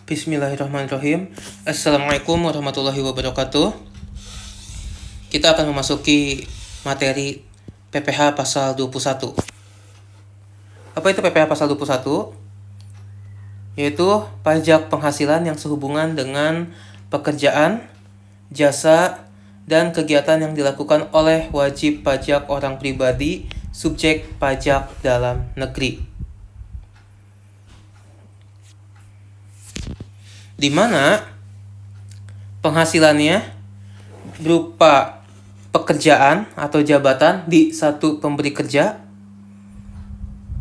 Bismillahirrahmanirrahim. Assalamualaikum warahmatullahi wabarakatuh. Kita akan memasuki materi PPh pasal 21. Apa itu PPh pasal 21? Yaitu pajak penghasilan yang sehubungan dengan pekerjaan, jasa, dan kegiatan yang dilakukan oleh wajib pajak orang pribadi subjek pajak dalam negeri. Di mana penghasilannya berupa pekerjaan atau jabatan di satu pemberi kerja,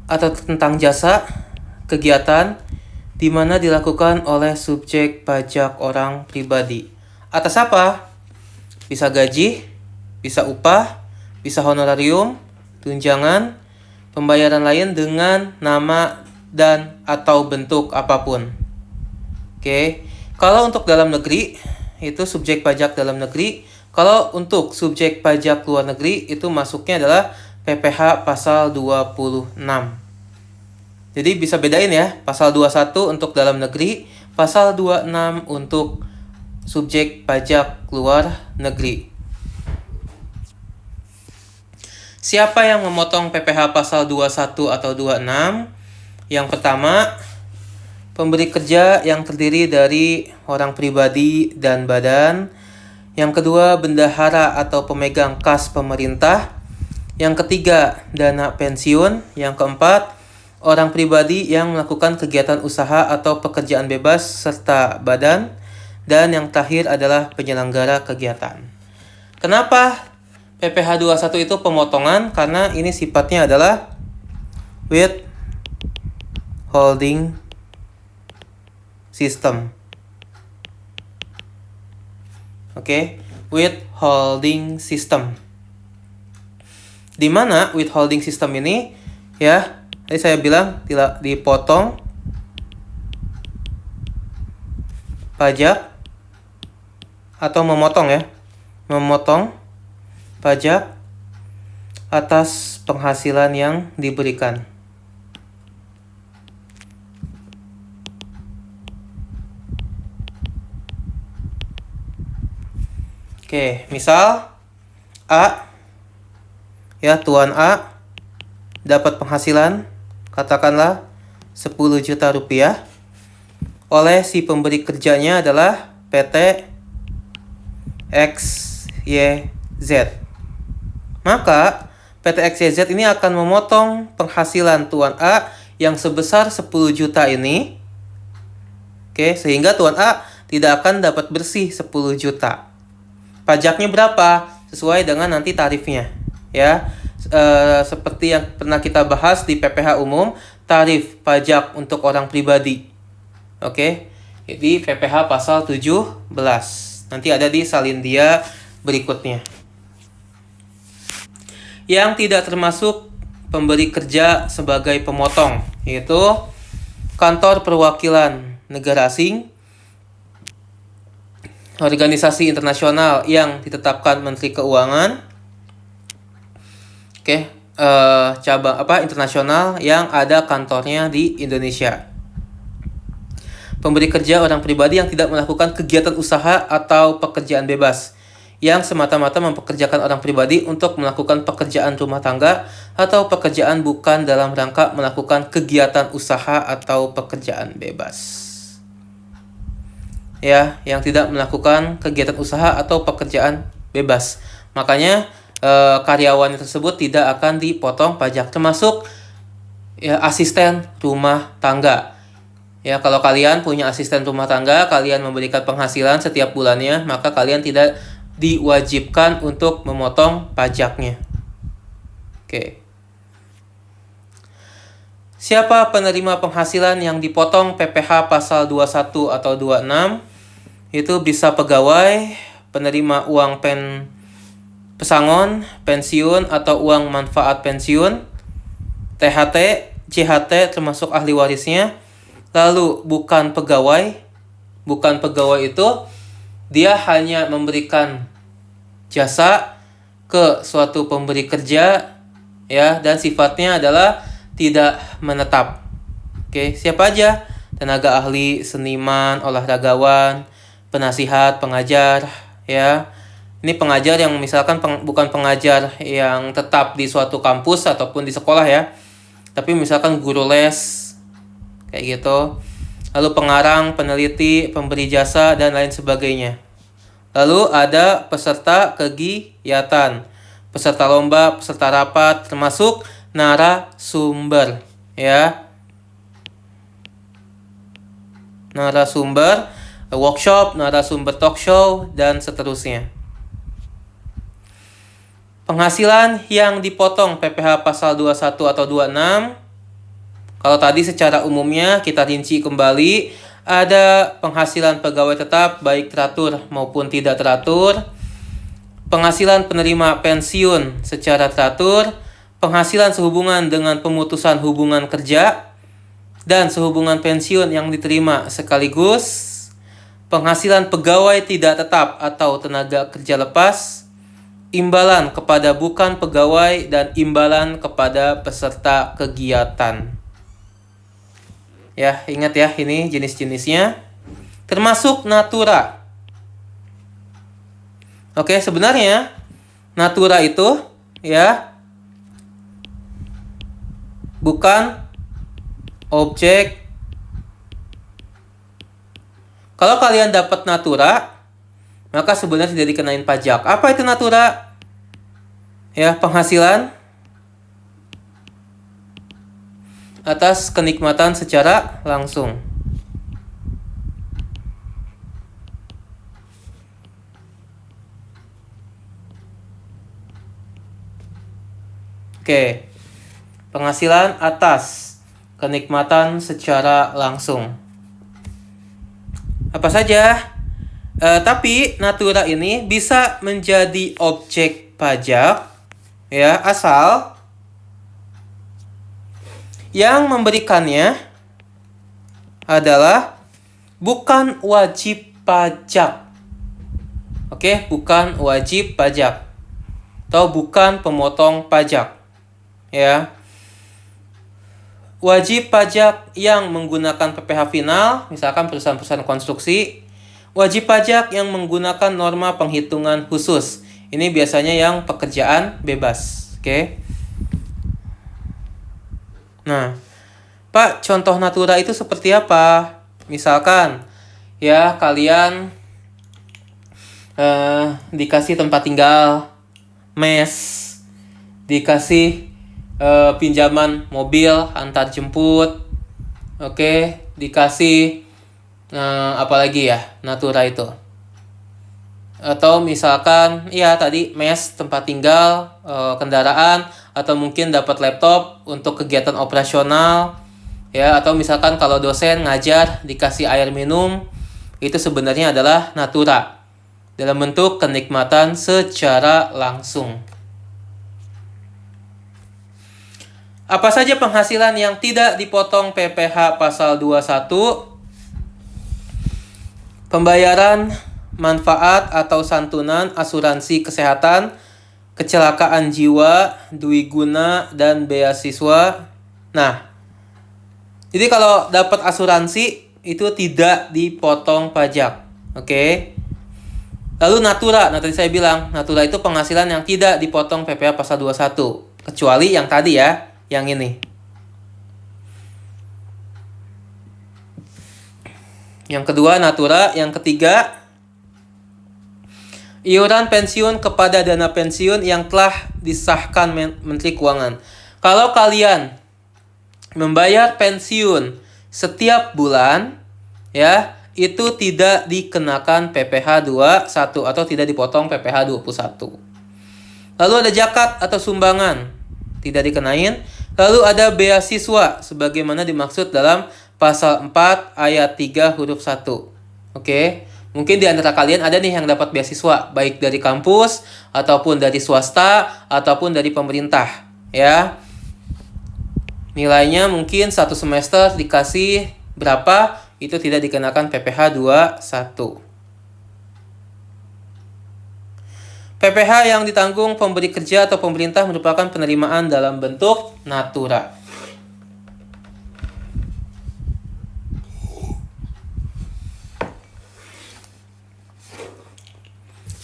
atau tentang jasa, kegiatan di mana dilakukan oleh subjek pajak orang pribadi. Atas apa? Bisa gaji, bisa upah, bisa honorarium, tunjangan, pembayaran lain dengan nama dan atau bentuk apapun. Oke, kalau untuk dalam negeri itu subjek pajak dalam negeri. Kalau untuk subjek pajak luar negeri itu masuknya adalah PPh pasal 26. Jadi bisa bedain ya, pasal 21 untuk dalam negeri, pasal 26 untuk subjek pajak luar negeri. Siapa yang memotong PPh pasal 21 atau 26? Yang pertama, pemberi kerja yang terdiri dari orang pribadi dan badan. Yang kedua, bendahara atau pemegang kas pemerintah. Yang ketiga, dana pensiun. Yang keempat, orang pribadi yang melakukan kegiatan usaha atau pekerjaan bebas serta badan. Dan yang terakhir adalah penyelenggara kegiatan. Kenapa PPh 21 itu pemotongan? Karena ini sifatnya adalah withholding system. Oke, withholding system. Di mana withholding system ini ya, tadi saya bilang tidak dipotong pajak atau memotong ya. Memotong pajak atas penghasilan yang diberikan. Oke, misal A, ya Tuan A dapat penghasilan katakanlah 10 juta rupiah oleh si pemberi kerjanya adalah PT XYZ. Maka PT XYZ ini akan memotong penghasilan Tuan A yang sebesar 10 juta ini. Oke, sehingga Tuan A tidak akan dapat bersih 10 juta. Pajaknya berapa? Sesuai dengan nanti tarifnya. Ya, seperti yang pernah kita bahas di PPh umum, tarif pajak untuk orang pribadi. Oke, jadi PPh pasal 17. Nanti ada di salindia berikutnya. Yang tidak termasuk pemberi kerja sebagai pemotong, yaitu kantor perwakilan negara asing, organisasi internasional yang ditetapkan Menteri Keuangan, cabang internasional yang ada kantornya di Indonesia. Pemberi kerja orang pribadi yang tidak melakukan kegiatan usaha atau pekerjaan bebas, yang semata-mata mempekerjakan orang pribadi untuk melakukan pekerjaan rumah tangga atau pekerjaan bukan dalam rangka melakukan kegiatan usaha atau pekerjaan bebas. Ya, yang tidak melakukan kegiatan usaha atau pekerjaan bebas. Makanya karyawan tersebut tidak akan dipotong pajak, termasuk ya asisten rumah tangga. Ya, kalau kalian punya asisten rumah tangga, kalian memberikan penghasilan setiap bulannya, maka kalian tidak diwajibkan untuk memotong pajaknya. Oke. Siapa penerima penghasilan yang dipotong PPh pasal 21 atau 26? Itu bisa pegawai, penerima uang pesangon, pensiun atau uang manfaat pensiun, THT, CHT termasuk ahli warisnya. Lalu bukan pegawai itu dia hanya memberikan jasa ke suatu pemberi kerja ya, dan sifatnya adalah tidak menetap. Oke, siapa aja? tenaga ahli, seniman, olahragawan, penasihat, pengajar, ya. Ini pengajar yang misalkan bukan pengajar yang tetap di suatu kampus ataupun di sekolah ya, tapi misalkan guru les, kayak gitu. Lalu pengarang, peneliti, pemberi jasa, dan lain sebagainya. Lalu ada peserta kegiatan, peserta lomba, peserta rapat, termasuk narasumber, ya. Narasumber workshop, narasumber talk show, dan seterusnya. Penghasilan yang dipotong PPh pasal 21 atau 26. Kalau tadi secara umumnya kita rinci kembali, ada penghasilan pegawai tetap baik teratur maupun tidak teratur, penghasilan penerima pensiun secara teratur, penghasilan sehubungan dengan pemutusan hubungan kerja, dan sehubungan pensiun yang diterima sekaligus, penghasilan pegawai tidak tetap atau tenaga kerja lepas, imbalan kepada bukan pegawai, dan imbalan kepada peserta kegiatan. Ya, ingat ya, ini jenis-jenisnya. Termasuk natura. Oke, sebenarnya natura itu ya bukan objek. Kalau kalian dapat natura, maka sebenarnya tidak dikenain pajak. Apa itu natura? Ya, penghasilan atas kenikmatan secara langsung. Oke. Penghasilan atas kenikmatan secara langsung. Apa saja? Tapi natura ini bisa menjadi objek pajak, ya, asal yang memberikannya adalah bukan wajib pajak. Oke, bukan wajib pajak atau bukan pemotong pajak. Ya. Wajib pajak yang menggunakan PPh final, misalkan perusahaan-perusahaan konstruksi, wajib pajak yang menggunakan norma penghitungan khusus. Ini biasanya yang pekerjaan bebas. Oke. Nah, Pak, contoh natura itu seperti apa? Misalkan, ya, kalian dikasih tempat tinggal, mes, dikasih pinjaman mobil antar jemput, oke, dikasih apalagi ya natura itu, atau misalkan ya tadi mes, tempat tinggal, kendaraan, atau mungkin dapat laptop untuk kegiatan operasional, ya, atau misalkan kalau dosen ngajar dikasih air minum, itu sebenarnya adalah natura dalam bentuk kenikmatan secara langsung. Apa saja penghasilan yang tidak dipotong PPh pasal 21? Pembayaran manfaat atau santunan asuransi kesehatan, kecelakaan jiwa, dwiguna, dan beasiswa. Nah, jadi kalau dapat asuransi itu tidak dipotong pajak. Oke. Lalu natura, nah tadi saya bilang, natura itu penghasilan yang tidak dipotong PPh pasal 21. Kecuali yang tadi ya, yang ini. Yang kedua natura, yang ketiga iuran pensiun kepada dana pensiun yang telah disahkan Menteri Keuangan. Kalau kalian membayar pensiun setiap bulan, ya, itu tidak dikenakan PPh 21 atau tidak dipotong PPh 21. Lalu ada zakat atau sumbangan, tidak dikenain. Lalu ada beasiswa sebagaimana dimaksud dalam pasal 4 ayat 3 huruf 1. Oke. Mungkin di antara kalian ada nih yang dapat beasiswa baik dari kampus ataupun dari swasta ataupun dari pemerintah, ya. Nilainya mungkin satu semester dikasih berapa, itu tidak dikenakan PPh 21. PPh yang ditanggung pemberi kerja atau pemerintah merupakan penerimaan dalam bentuk natura.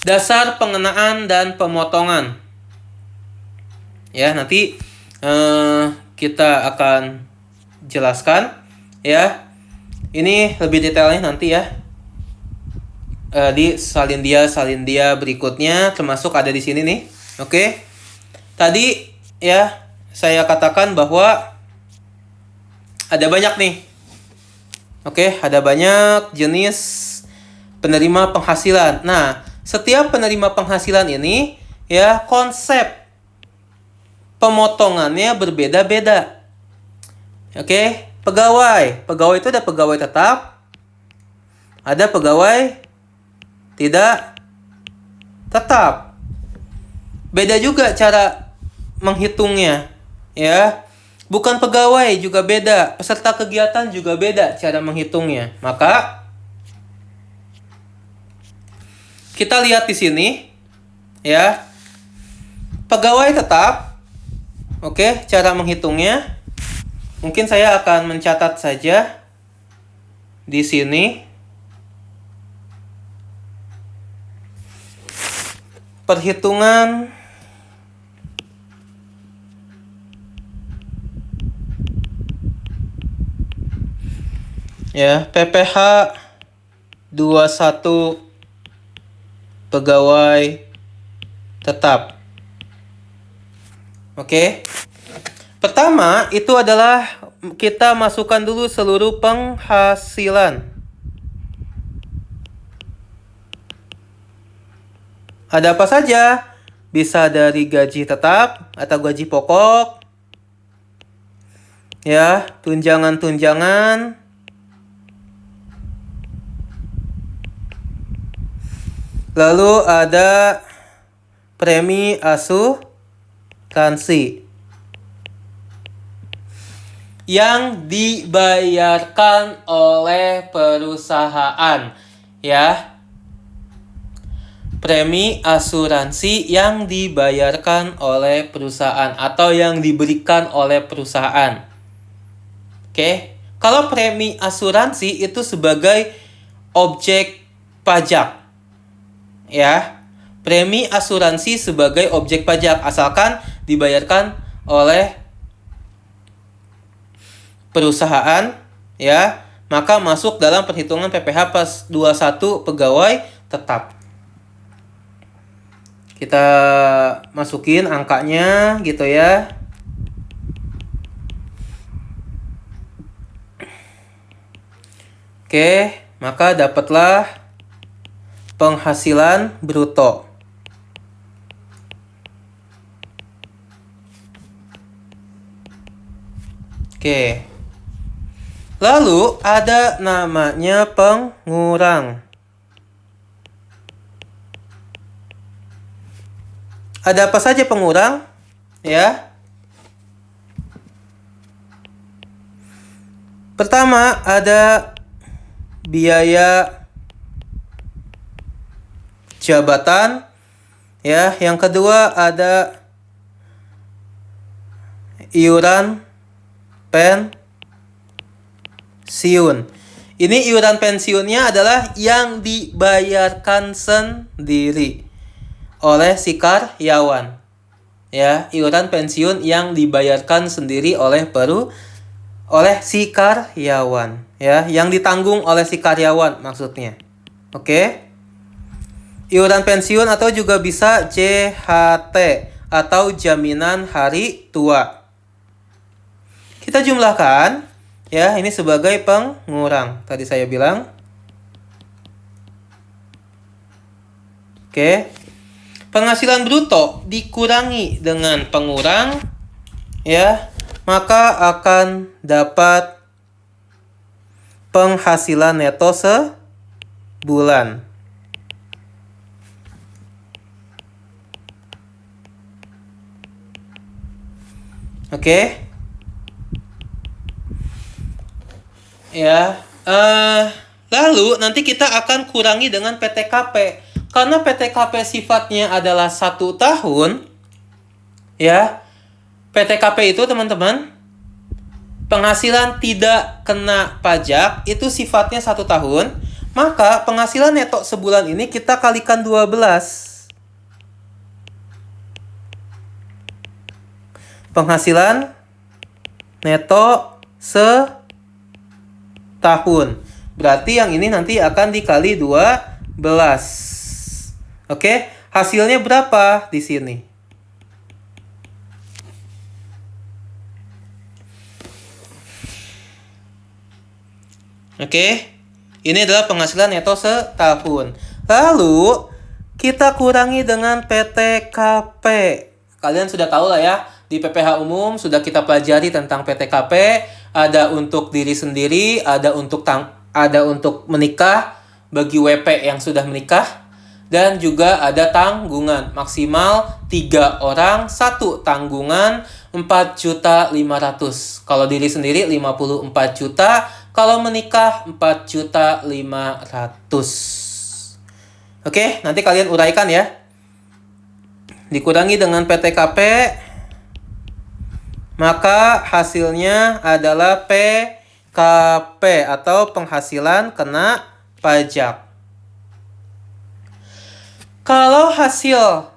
Dasar pengenaan dan pemotongan. Ya, nanti kita akan jelaskan ya. Ini lebih detailnya nanti ya. Di salindia berikutnya, termasuk ada di sini nih. Oke. Tadi ya saya katakan bahwa ada banyak nih. Oke, ada banyak jenis penerima penghasilan. Nah, setiap penerima penghasilan ini ya konsep pemotongannya berbeda-beda. Oke, pegawai itu ada pegawai tetap, ada pegawai tidak tetap. Beda juga cara menghitungnya, ya. Bukan pegawai juga beda, peserta kegiatan juga beda cara menghitungnya. Maka kita lihat di sini, ya. Pegawai tetap, oke, cara menghitungnya. Mungkin saya akan mencatat saja di sini. Perhitungan ya, PPh 21 pegawai tetap. Oke. Pertama, itu adalah kita masukkan dulu seluruh penghasilan. Ada apa saja? Bisa dari gaji tetap atau gaji pokok. Ya, tunjangan-tunjangan. Lalu ada premi asuransi yang dibayarkan oleh perusahaan, ya. Premi asuransi yang dibayarkan oleh perusahaan atau yang diberikan oleh perusahaan. Oke. Kalau premi asuransi itu sebagai objek pajak. Ya. Premi asuransi sebagai objek pajak asalkan dibayarkan oleh perusahaan, ya, maka masuk dalam perhitungan PPh plus 21 pegawai tetap. Kita masukin angkanya gitu ya. Oke, maka dapatlah penghasilan bruto. Oke. Lalu ada namanya pengurang. Ada apa saja pengurang? Ya. Pertama ada biaya jabatan, ya. Yang kedua ada iuran pensiun. Ini iuran pensiunnya adalah yang dibayarkan sendiri oleh si karyawan. Ya, iuran pensiun yang dibayarkan sendiri oleh si karyawan, ya, yang ditanggung oleh si karyawan maksudnya. Oke. Iuran pensiun atau juga bisa JHT atau jaminan hari tua. Kita jumlahkan, ya, ini sebagai pengurang. Tadi saya bilang. Oke. Penghasilan bruto dikurangi dengan pengurang, ya, maka akan dapat penghasilan neto sebulan. Oke. Ya, lalu nanti kita akan kurangi dengan PTKP. Karena PTKP sifatnya adalah 1 tahun, ya. PTKP itu teman-teman, penghasilan tidak kena pajak, itu sifatnya 1 tahun. Maka penghasilan neto sebulan ini kita kalikan 12. Penghasilan neto setahun. Berarti yang ini nanti akan dikali 12. Oke, hasilnya berapa di sini? Oke, ini adalah penghasilan neto setahun. Lalu, kita kurangi dengan PTKP. Kalian sudah tahu lah ya, di PPh umum sudah kita pelajari tentang PTKP. Ada untuk diri sendiri, ada untuk menikah bagi WP yang sudah menikah, dan juga ada tanggungan maksimal 3 orang 1 tanggungan 4.500.000. Kalau diri sendiri 54 juta, kalau menikah 4.500.000. Oke, nanti kalian uraikan ya. Dikurangi dengan PTKP, maka hasilnya adalah PKP atau penghasilan kena pajak. Kalau hasil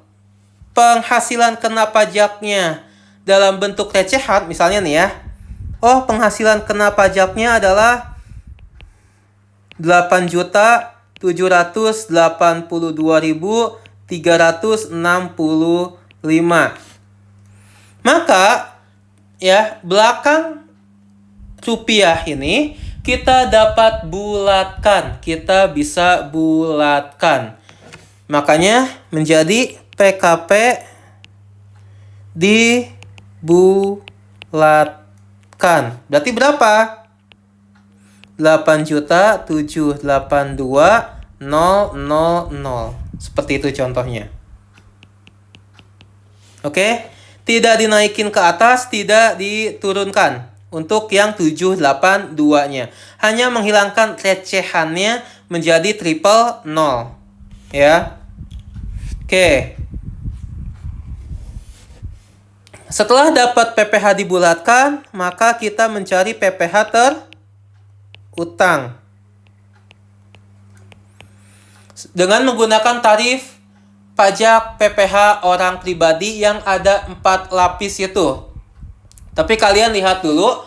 penghasilan kena pajaknya dalam bentuk recehan, misalnya nih ya, penghasilan kena pajaknya adalah 8.782.365. Maka ya, belakang rupiah ini kita dapat bulatkan, kita bisa bulatkan. Makanya menjadi PKP dibulatkan. Berarti berapa? 8.782.000. Seperti itu contohnya. Oke, tidak dinaikin ke atas, tidak diturunkan. Untuk yang 782-nya. Hanya menghilangkan recehannya menjadi triple 0. Ya. Oke. Setelah dapat PPh dibulatkan, maka kita mencari PPh terutang. Dengan menggunakan tarif pajak PPh orang pribadi yang ada 4 lapis itu. Tapi kalian lihat dulu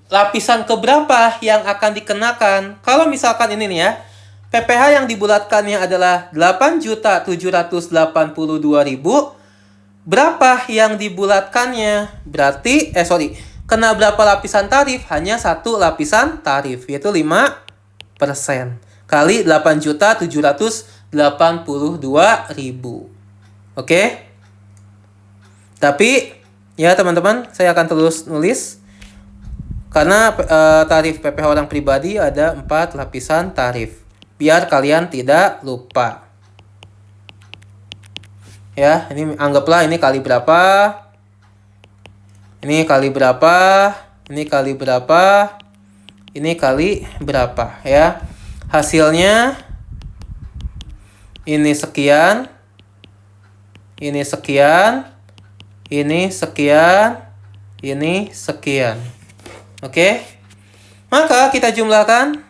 lapisan keberapa yang akan dikenakan. Kalau misalkan ini nih ya, PPh yang dibulatkannya adalah 8.782.000. Berapa yang dibulatkannya? Berarti, kena berapa lapisan tarif? Hanya 1 lapisan tarif, yaitu 5%. Kali 8.782.000. Oke? Tapi, ya teman-teman, saya akan terus nulis. Karena tarif PPh orang pribadi ada 4 lapisan tarif. Biar kalian tidak lupa. Ya, ini anggaplah ini kali berapa. Ini kali berapa. Ini kali berapa. Ini kali berapa ya. Hasilnya ini sekian. Ini sekian. Ini sekian. Ini sekian. Oke. Maka kita jumlahkan.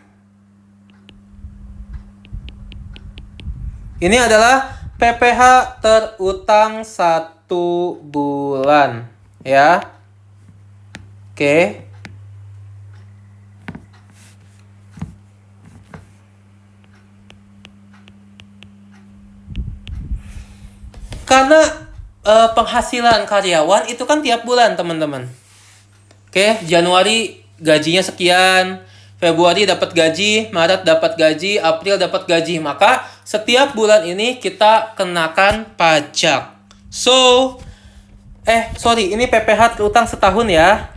Ini adalah PPh terutang 1 bulan. Ya. Oke. Karena penghasilan karyawan itu kan tiap bulan, teman-teman. Oke, Januari gajinya sekian, Februari dapat gaji, Maret dapat gaji, April dapat gaji. Maka setiap bulan ini kita kenakan pajak. Ini PPh terutang setahun ya.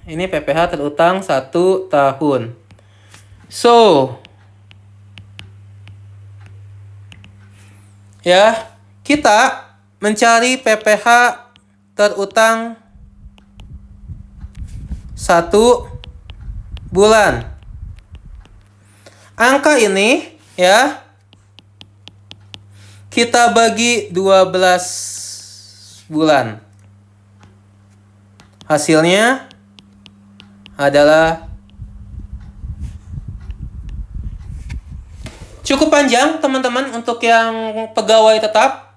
Ini PPh terutang 1 tahun. Ya, kita mencari PPh terutang 1 bulan. Angka ini ya kita bagi 12 bulan. Hasilnya adalah Cukup panjang teman-teman untuk yang pegawai tetap.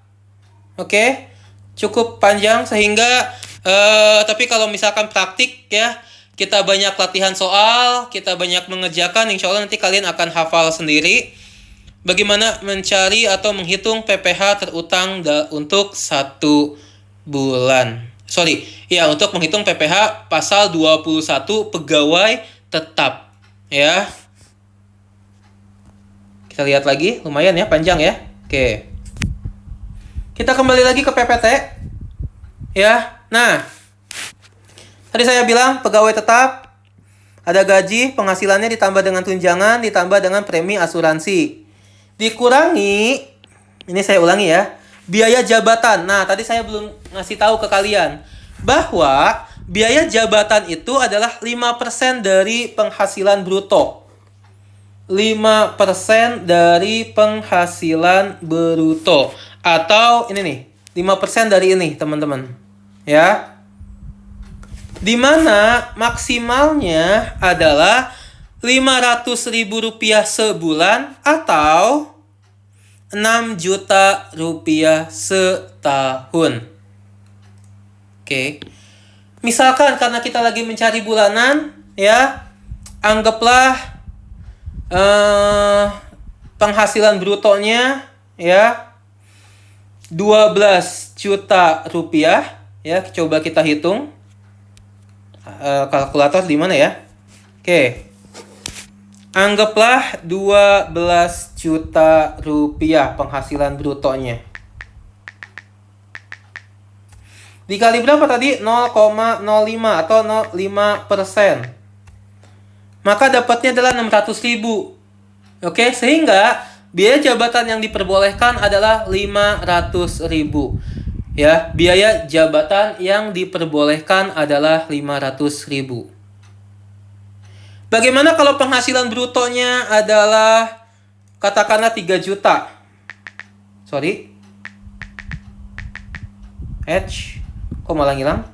Oke. Cukup panjang sehingga tapi kalau misalkan praktik ya, kita banyak latihan soal, kita banyak mengerjakan, insya Allah nanti kalian akan hafal sendiri bagaimana mencari atau menghitung PPh terutang untuk 1 bulan. Untuk menghitung PPh pasal 21 pegawai tetap ya. Kita lihat lagi, lumayan ya, panjang ya. Oke. Kita kembali lagi ke PPT. Ya. Nah, tadi saya bilang pegawai tetap ada gaji, penghasilannya ditambah dengan tunjangan, ditambah dengan premi asuransi. Dikurangi, ini saya ulangi ya, biaya jabatan. Nah, tadi saya belum ngasih tahu ke kalian bahwa biaya jabatan itu adalah 5% dari penghasilan bruto. 5% dari penghasilan bruto. Atau ini nih, 5% dari ini, teman-teman. Ya. Dimana maksimalnya adalah Rp500.000 sebulan atau Rp6 juta setahun. Oke. Misalkan karena kita lagi mencari bulanan, ya, anggaplah penghasilan brutonya ya 12 juta rupiah ya. Coba kita hitung. Kalkulator di mana ya? Oke. Anggaplah 12 juta rupiah penghasilan brutonya. Dikali berapa tadi? 0,05 atau 0,5%. Maka dapatnya adalah 600.000. Oke, sehingga biaya jabatan yang diperbolehkan adalah 500.000. Ya, biaya jabatan yang diperbolehkan adalah 500.000. Bagaimana kalau penghasilan brutonya adalah katakanlah 3 juta? Kok malah ngilang?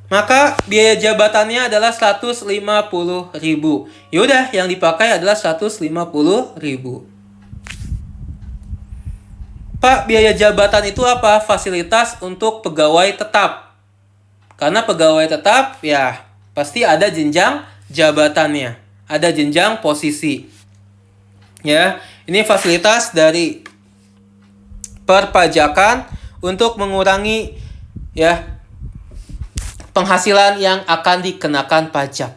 Maka biaya jabatannya adalah 150.000. Yaudah, yang dipakai adalah 150.000. Pak, biaya jabatan itu apa? Fasilitas untuk pegawai tetap. Karena pegawai tetap, ya, pasti ada jenjang jabatannya. Ada jenjang posisi. Ya, ini fasilitas dari perpajakan untuk mengurangi, ya, penghasilan yang akan dikenakan pajak.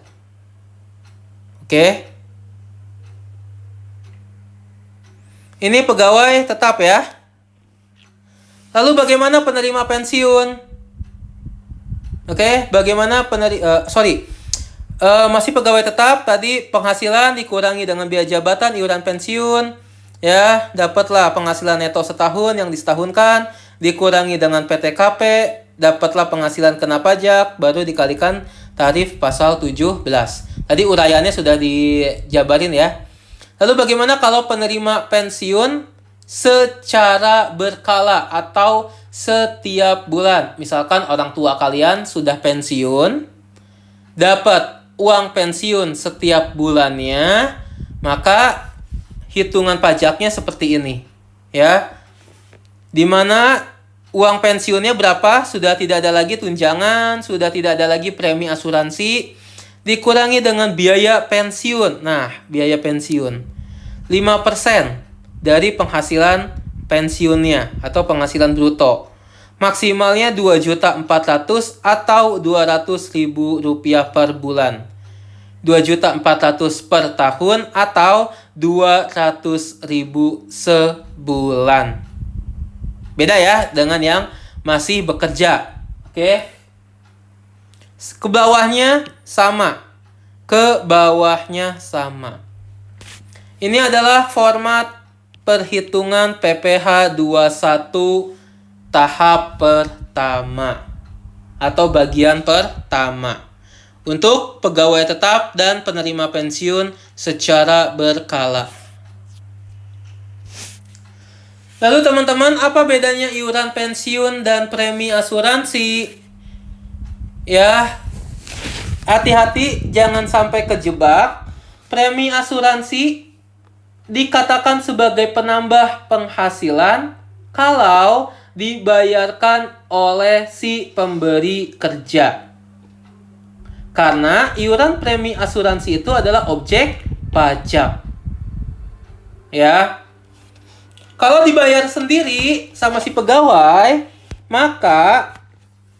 Oke. Ini pegawai tetap ya. Lalu bagaimana penerima pensiun? Oke, bagaimana masih pegawai tetap, tadi penghasilan dikurangi dengan biaya jabatan, iuran pensiun, ya, dapatlah penghasilan neto setahun yang disetahunkan, dikurangi dengan PTKP, dapatlah penghasilan kena pajak, baru dikalikan tarif pasal 17. Tadi uraiannya sudah dijabarin ya. Lalu bagaimana kalau penerima pensiun secara berkala atau setiap bulan? Misalkan orang tua kalian sudah pensiun, dapat uang pensiun setiap bulannya, maka hitungan pajaknya seperti ini. Ya. Dimana uang pensiunnya berapa? Sudah tidak ada lagi tunjangan, sudah tidak ada lagi premi asuransi, dikurangi dengan biaya pensiun. Nah, biaya pensiun 5% dari penghasilan pensiunnya atau penghasilan bruto. Maksimalnya 2.400.000 atau Rp200.000 per bulan. 2.400.000 per tahun atau 200.000 sebulan. Beda ya dengan yang masih bekerja. Oke. Ke bawahnya sama. Ini adalah format perhitungan PPh 21 tahap pertama atau bagian pertama untuk pegawai tetap dan penerima pensiun secara berkala. Lalu teman-teman, apa bedanya iuran pensiun dan premi asuransi? Ya, Hati-hati jangan sampai kejebak. Premi asuransi dikatakan sebagai penambah penghasilan kalau dibayarkan oleh si pemberi kerja. Karena iuran premi asuransi itu adalah objek pajak. Ya. Kalau dibayar sendiri sama si pegawai, maka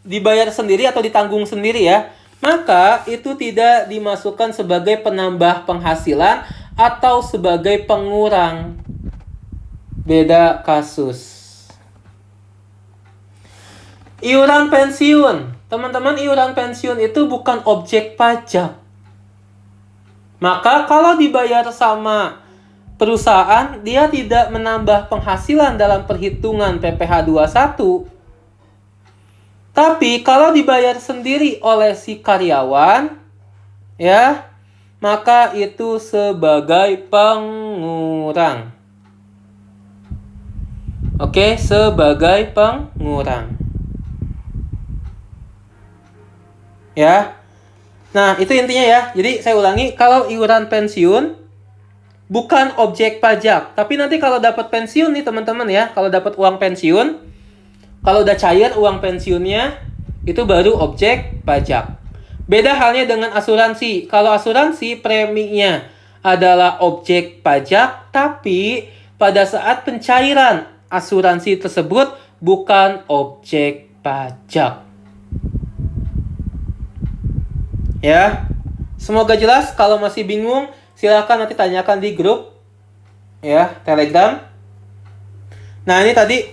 dibayar sendiri atau ditanggung sendiri ya, maka itu tidak dimasukkan sebagai penambah penghasilan atau sebagai pengurang. Beda kasus. Iuran pensiun. Teman-teman, iuran pensiun itu bukan objek pajak. Maka kalau dibayar sama perusahaan, dia tidak menambah penghasilan dalam perhitungan PPh 21. Tapi kalau dibayar sendiri oleh si karyawan, ya, maka itu sebagai pengurang. Oke, sebagai pengurang. Ya. Nah, itu intinya ya. Jadi saya ulangi, kalau iuran pensiun bukan objek pajak. Tapi nanti kalau dapat pensiun nih teman-teman ya, kalau dapat uang pensiun, kalau udah cair uang pensiunnya, itu baru objek pajak. Beda halnya dengan asuransi. Kalau asuransi preminya adalah objek pajak, tapi pada saat pencairan asuransi tersebut bukan objek pajak. Ya, semoga jelas. Kalau masih bingung, silakan nanti tanyakan di grup ya, Telegram. Nah, ini tadi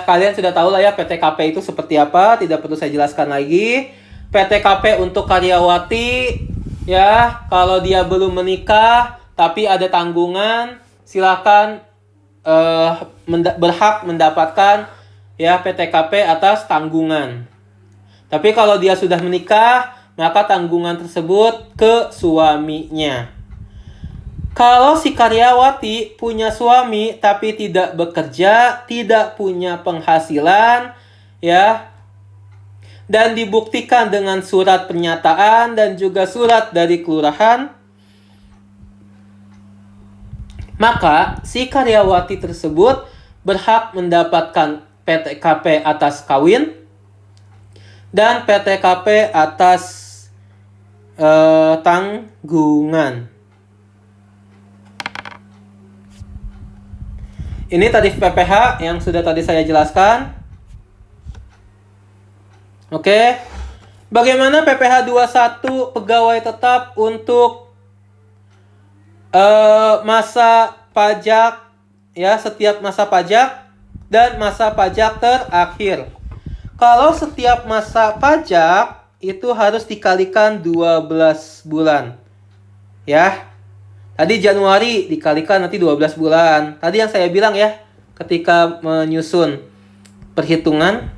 kalian sudah tahu lah ya PTKP itu seperti apa, tidak perlu saya jelaskan lagi. PTKP untuk karyawati ya, kalau dia belum menikah tapi ada tanggungan, silakan berhak mendapatkan ya PTKP atas tanggungan. Tapi kalau dia sudah menikah, maka tanggungan tersebut ke suaminya. Kalau si karyawati punya suami tapi tidak bekerja, tidak punya penghasilan, ya, dan dibuktikan dengan surat pernyataan dan juga surat dari kelurahan, maka si karyawati tersebut berhak mendapatkan PTKP atas kawin dan PTKP atas tanggungan. Ini tarif PPh yang sudah tadi saya jelaskan. Oke. Bagaimana PPh 21 pegawai tetap untuk masa pajak ya, setiap masa pajak dan masa pajak terakhir. Kalau setiap masa pajak itu harus dikalikan 12 bulan. Ya. Tadi Januari dikalikan nanti 12 bulan. Tadi yang saya bilang ya, ketika menyusun perhitungan,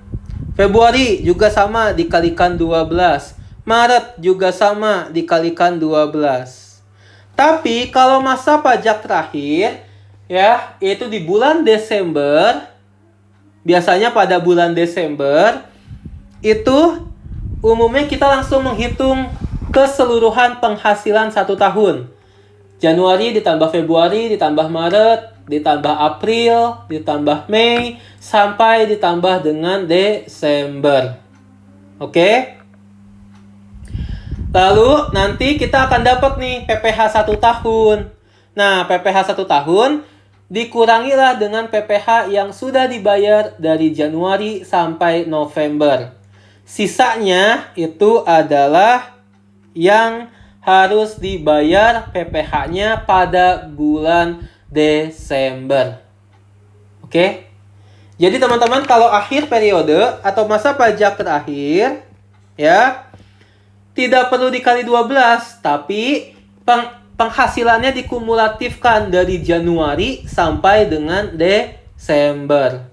Februari juga sama dikalikan 12. Maret juga sama dikalikan 12. Tapi kalau masa pajak terakhir ya, yaitu di bulan Desember, biasanya pada bulan Desember itu umumnya kita langsung menghitung keseluruhan penghasilan 1 tahun. Januari ditambah Februari, ditambah Maret, ditambah April, ditambah Mei, sampai ditambah dengan Desember. Oke? Lalu nanti kita akan dapat nih PPh 1 tahun. Nah, PPh 1 tahun dikurangilah dengan PPh yang sudah dibayar dari Januari sampai November. Sisanya itu adalah yang harus dibayar PPh-nya pada bulan Desember. Oke? Jadi teman-teman, kalau akhir periode atau masa pajak terakhir, ya, tidak perlu dikali 12, tapi penghasilannya dikumulatifkan dari Januari sampai dengan Desember.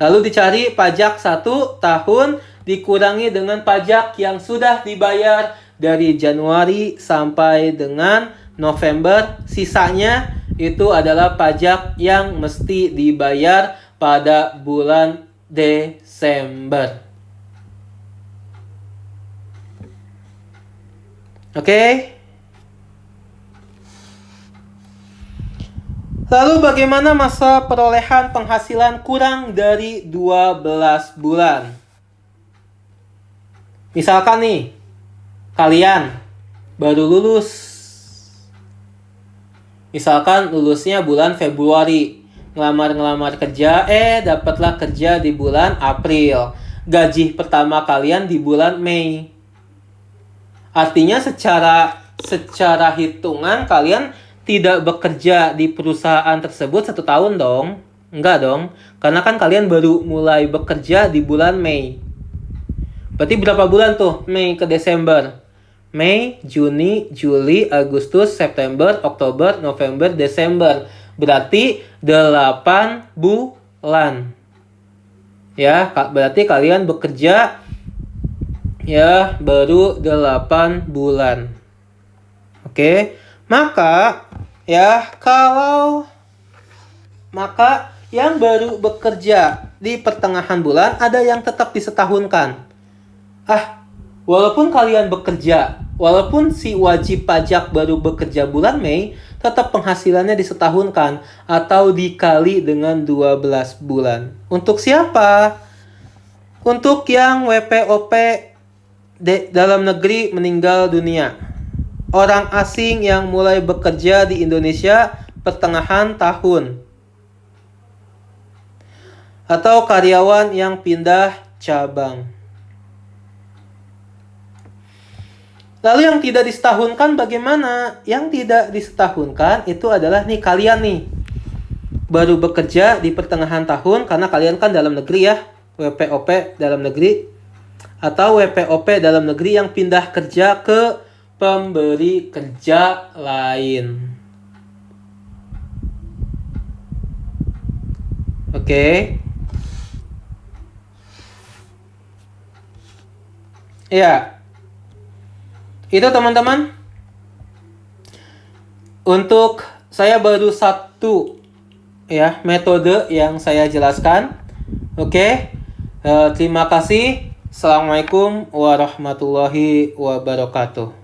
Lalu dicari pajak 1 tahun dikurangi dengan pajak yang sudah dibayar dari Januari sampai dengan November. Sisanya itu adalah pajak yang mesti dibayar pada bulan Desember. Oke. Lalu bagaimana masa perolehan penghasilan kurang dari 12 bulan? Misalkan nih, kalian baru lulus. Misalkan lulusnya bulan Februari. Ngelamar kerja, dapatlah kerja di bulan April. Gaji pertama kalian di bulan Mei. Artinya secara hitungan kalian tidak bekerja di perusahaan tersebut 1 tahun dong. Enggak dong. Karena kan kalian baru mulai bekerja di bulan Mei. Berarti berapa bulan tuh? Mei ke Desember. Mei, Juni, Juli, Agustus, September, Oktober, November, Desember. Berarti 8 bulan. Ya, berarti kalian bekerja ya baru 8 bulan. Oke. Maka yang baru bekerja di pertengahan bulan ada yang tetap disetahunkan. Walaupun kalian bekerja, walaupun si wajib pajak baru bekerja bulan Mei, tetap penghasilannya disetahunkan atau dikali dengan 12 bulan. Untuk siapa? Untuk yang WPOP dalam negeri meninggal dunia. Orang asing yang mulai bekerja di Indonesia pertengahan tahun. Atau karyawan yang pindah cabang. Lalu yang tidak disetahunkan bagaimana? Yang tidak disetahunkan itu adalah nih kalian nih. Baru bekerja di pertengahan tahun karena kalian kan dalam negeri ya. WPOP dalam negeri. Atau WPOP dalam negeri yang pindah kerja ke pemberi kerja lain. Oke. Ya. Itu teman-teman. Untuk saya baru 1 ya metode yang saya jelaskan. Oke. Terima kasih. Assalamualaikum warahmatullahi wabarakatuh.